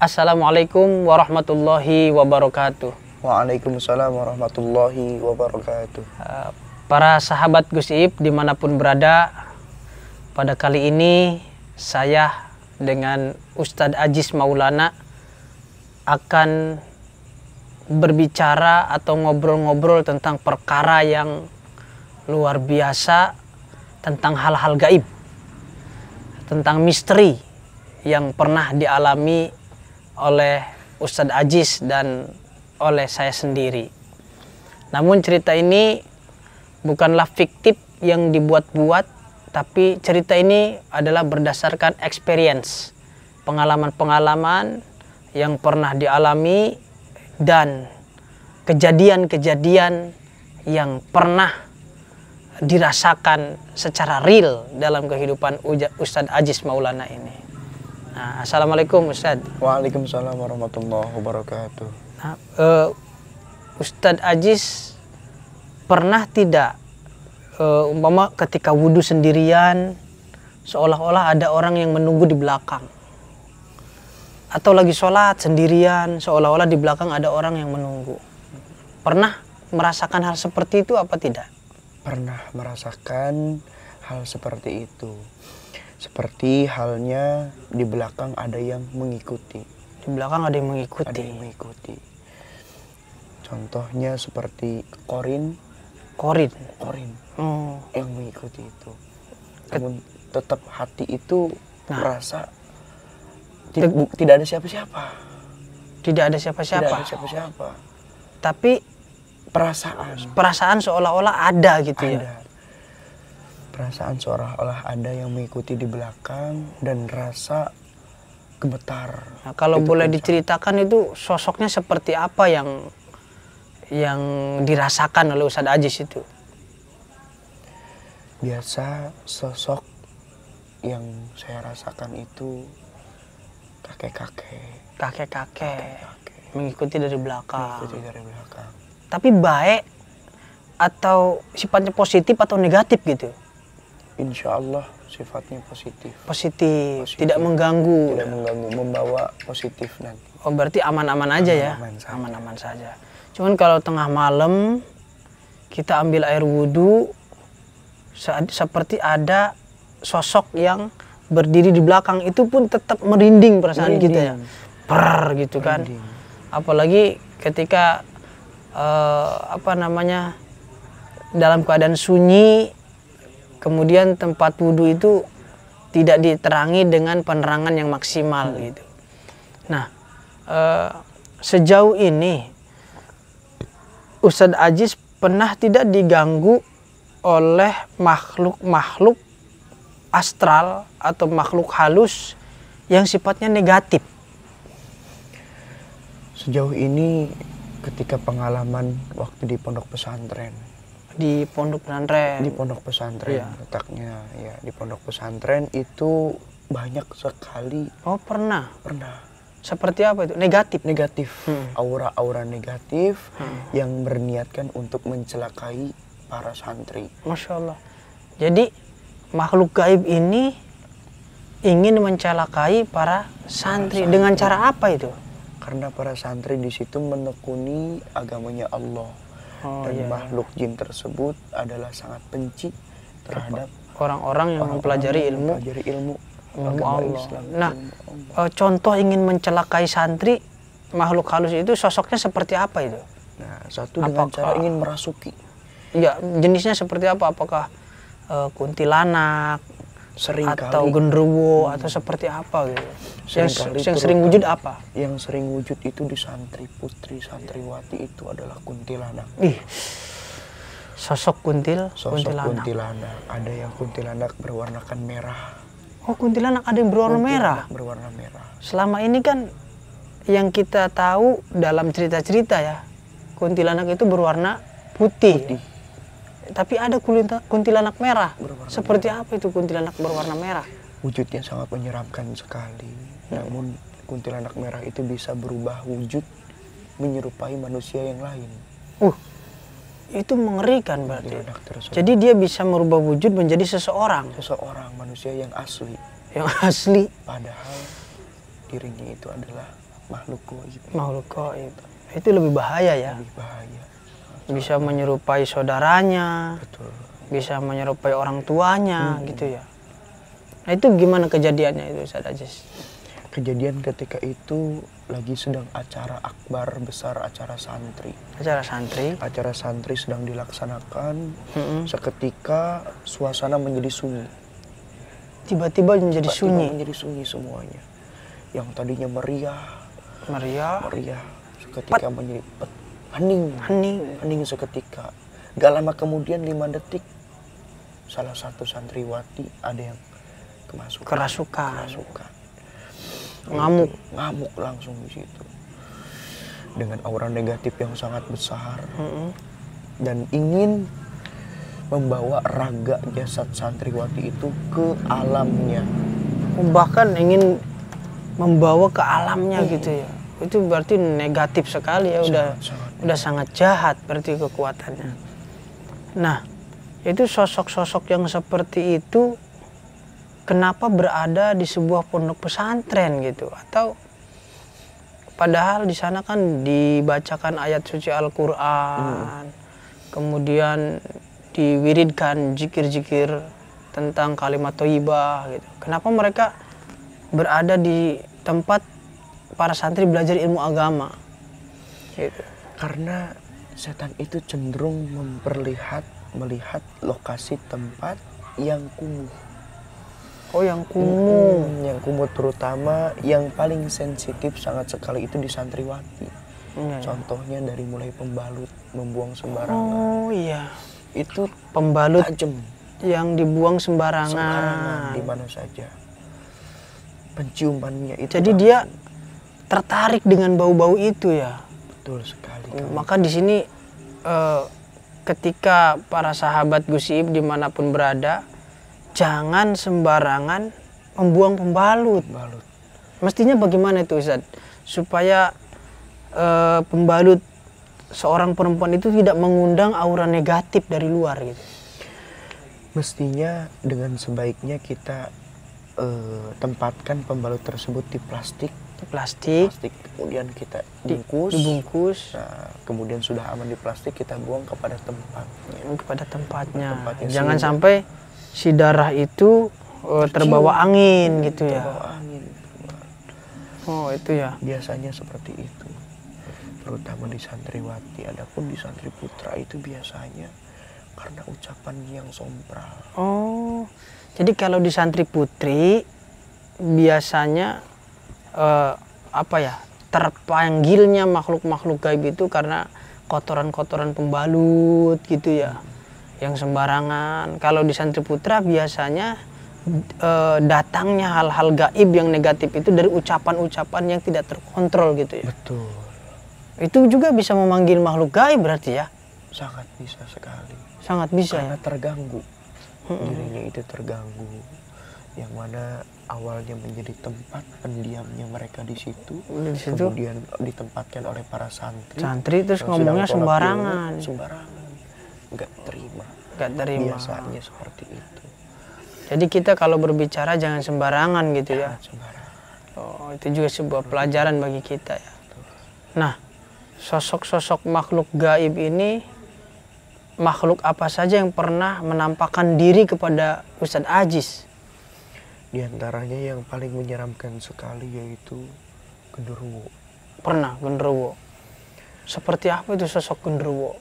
Assalamualaikum warahmatullahi wabarakatuh. Waalaikumsalam warahmatullahi wabarakatuh. Para sahabat Gus Iib dimanapun berada, pada kali ini saya dengan Ustadz Aziz Maulana akan berbicara atau ngobrol-ngobrol tentang perkara yang luar biasa, tentang hal-hal gaib, tentang misteri yang pernah dialami oleh Ustadz Aziz dan oleh saya sendiri. Namun cerita ini bukanlah fiktif yang dibuat-buat, tapi cerita ini adalah berdasarkan experience, pengalaman-pengalaman yang pernah dialami dan kejadian-kejadian yang pernah dirasakan secara real dalam kehidupan Ustadz Aziz Maulana ini. Nah, Assalamualaikum Ustadz. Waalaikumsalam warahmatullahi wabarakatuh. Nah, Ustadz Aziz pernah tidak umpama ketika wudhu sendirian seolah-olah ada orang yang menunggu di belakang, atau lagi sholat sendirian seolah-olah di belakang ada orang yang menunggu? Pernah merasakan hal seperti itu apa tidak? Pernah merasakan hal seperti itu. Seperti halnya di belakang ada yang mengikuti. Di belakang ada yang mengikuti. Ada yang mengikuti. Contohnya seperti korin. Yang mengikuti itu. Namun tetap hati itu merasa tidak ada siapa-siapa. Tidak ada siapa-siapa. Tapi perasaan seolah-olah ada gitu ya. Perasaan seolah-olah ada yang mengikuti di belakang dan rasa gemetar. Nah, kalau boleh diceritakan itu sosoknya seperti apa yang dirasakan oleh Ustadz Aziz itu? Biasa sosok yang saya rasakan itu kakek-kakek mengikuti dari belakang. Tapi baik atau sifatnya positif atau negatif gitu? Insya Allah sifatnya positif. Positif, tidak mengganggu. Tidak mengganggu, membawa positif nanti. Oh, berarti aman-aman aja ya? Aman-aman saja. Cuman kalau tengah malam kita ambil air wudhu, seperti ada sosok yang berdiri di belakang, itu pun tetap merinding perasaan kita ya. Gitu kan. Apalagi ketika dalam keadaan sunyi, kemudian tempat wudhu itu tidak diterangi dengan penerangan yang maksimal gitu. Nah, sejauh ini Ustadz Aziz pernah tidak diganggu oleh makhluk-makhluk astral atau makhluk halus yang sifatnya negatif? Sejauh ini ketika pengalaman waktu di pondok pesantren. Di pondok pesantren ya. Letaknya ya di pondok pesantren itu banyak sekali. Oh, pernah. Seperti apa itu? Negatif. Aura-aura negatif yang berniatkan untuk mencelakai para santri. Masya Allah. Jadi makhluk gaib ini ingin mencelakai para santri. Dengan cara apa itu? Karena para santri di situ menekuni agamanya Allah. Makhluk jin tersebut adalah sangat benci terhadap orang-orang yang mempelajari ilmu Allah. Islam. Nah, contoh ingin mencelakai santri, makhluk halus itu sosoknya seperti apa itu? Nah, satu dengan cara ingin merasuki. Ya, jenisnya seperti apa? Apakah kuntilanak, atau genderuwo, atau seperti apa gitu? Yang sering wujud apa? Yang sering wujud itu di santri putri, santriwati itu adalah kuntilanak. Sosok kuntilanak. Ada yang kuntilanak berwarnakan merah. Oh, kuntilanak ada yang berwarna merah. Selama ini kan yang kita tahu dalam cerita-cerita ya, kuntilanak itu berwarna putih. Tapi ada kuntilanak merah. Seperti apa itu kuntilanak berwarna merah? Wujudnya sangat menyeramkan sekali. Namun kuntilanak merah itu bisa berubah wujud menyerupai manusia yang lain. Itu mengerikan berarti. Jadi dia bisa merubah wujud menjadi seseorang. Manusia yang asli. Yang asli. Padahal dirinya itu adalah makhluk gaib. Makhluk gaib. Itu lebih bahaya ya. Lebih bahaya. Bisa menyerupai saudaranya, Betul. bisa menyerupai orang tuanya gitu ya. Nah itu gimana kejadiannya itu Ustaz Ajis? Kejadian ketika itu lagi sedang acara akbar besar, acara santri. Acara santri. Acara santri sedang dilaksanakan. Seketika suasana menjadi sunyi. Tiba-tiba menjadi sunyi. Menjadi sunyi semuanya. Yang tadinya meriah, seketika menjadi hening seketika. Gak lama kemudian 5 detik salah satu santriwati ada yang kerasukan. Ngamuk langsung di situ dengan aura negatif yang sangat besar dan ingin membawa raga jasad santriwati itu ke alamnya, bahkan ingin membawa ke alamnya gitu ya. Itu berarti negatif sekali ya, udah sangat jahat berarti kekuatannya. Nah itu sosok-sosok yang seperti itu kenapa berada di sebuah pondok pesantren gitu? Atau padahal di sana kan dibacakan ayat suci Al-Quran, kemudian diwiridkan zikir-zikir tentang kalimat thayyibah gitu. Kenapa mereka berada di tempat para santri belajar ilmu agama? Gitu. Karena setan itu cenderung melihat lokasi tempat yang kumuh. Oh yang kumuh. Yang kumuh terutama yang paling sensitif sangat sekali itu di santriwati. Contohnya dari mulai pembalut membuang sembarangan. Oh iya. Itu pembalut tajam yang dibuang sembarangan. Di mana saja. Penciumannya itu. Jadi dia tertarik dengan bau-bau itu ya. Betul sekali. Maka di sini ketika para sahabat Gus Iib dimanapun berada, jangan sembarangan membuang pembalut. Mestinya bagaimana itu Ustaz? Supaya pembalut seorang perempuan itu tidak mengundang aura negatif dari luar gitu. Mestinya dengan sebaiknya kita tempatkan pembalut tersebut di plastik. Kemudian kita dibungkus. Nah, kemudian sudah aman di plastik, kita buang kepada tempatnya. Jangan sampai si darah itu terbawa angin gitu ya. Oh itu ya. Biasanya seperti itu. Terutama di santriwati. Adapun di santri putra itu biasanya karena ucapan yang sompral. Oh, jadi kalau di santri putri biasanya terpanggilnya makhluk-makhluk gaib itu karena kotoran-kotoran pembalut gitu ya, yang sembarangan. Kalau di santri putra biasanya datangnya hal-hal gaib yang negatif itu dari ucapan-ucapan yang tidak terkontrol gitu ya. Betul. Itu juga bisa memanggil makhluk gaib berarti ya? Sangat bisa sekali. Sangat bisa. Karena terganggu. Dirinya itu terganggu. Yang mana awalnya menjadi tempat pendiamnya mereka di situ. Kemudian ditempatkan oleh para santri terus ngomongnya sembarangan. Nggak terima. Biasanya seperti itu. Jadi kita kalau berbicara jangan sembarangan gitu ya. Sembarangan. Oh, itu juga sebuah pelajaran bagi kita ya. Nah, sosok-sosok makhluk gaib ini, makhluk apa saja yang pernah menampakkan diri kepada Ustadz Ajis? Di antaranya yang paling menyeramkan sekali yaitu genderuwo. Pernah genderuwo. Seperti apa itu sosok genderuwo?